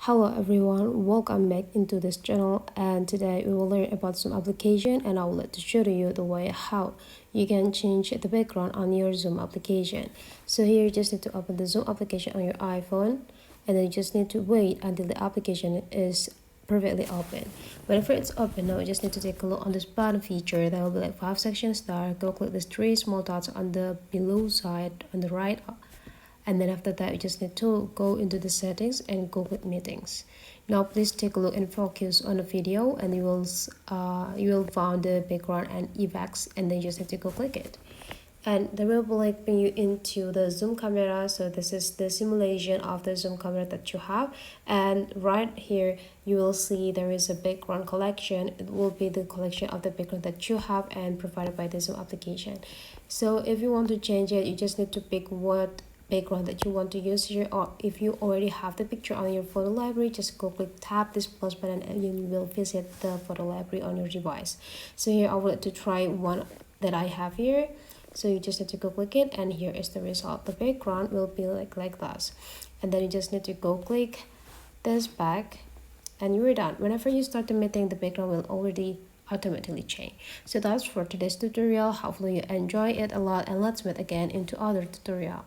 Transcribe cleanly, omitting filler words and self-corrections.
Hello everyone, welcome back into this channel, and today we will learn about Zoom application, and I would like to show you the way how you can change the background on your Zoom application. So here you just need to open the Zoom application on your iPhone, and then you just need to wait until the application is perfectly open. Whenever it's open now, you just need to take a look on this button feature. There will be like 5 sections star. Go click these three small dots on the below side on the right, and then after that you just need to go into the settings and go with meetings. Now please take a look and focus on the video, and you will find the background and effects, and then you just have to go click it, and they will be like bring you into the Zoom camera. So this is the simulation of the Zoom camera that you have, and right here you will see there is a background collection. It will be the collection of the background that you have and provided by the Zoom application. So if you want to change it, you just need to pick what background that you want to use here, or if you already have the picture on your photo library, just go click tap this plus button and you will visit the photo library on your device. So here I would like to try one that I have here. So you just need to go click it, and here is the result. The background will be like this, and then you just need to go click this back, and you're done. Whenever you start the meeting, the background will already automatically change. So that's for today's tutorial. Hopefully you enjoy it a lot, and let's meet again into other tutorial.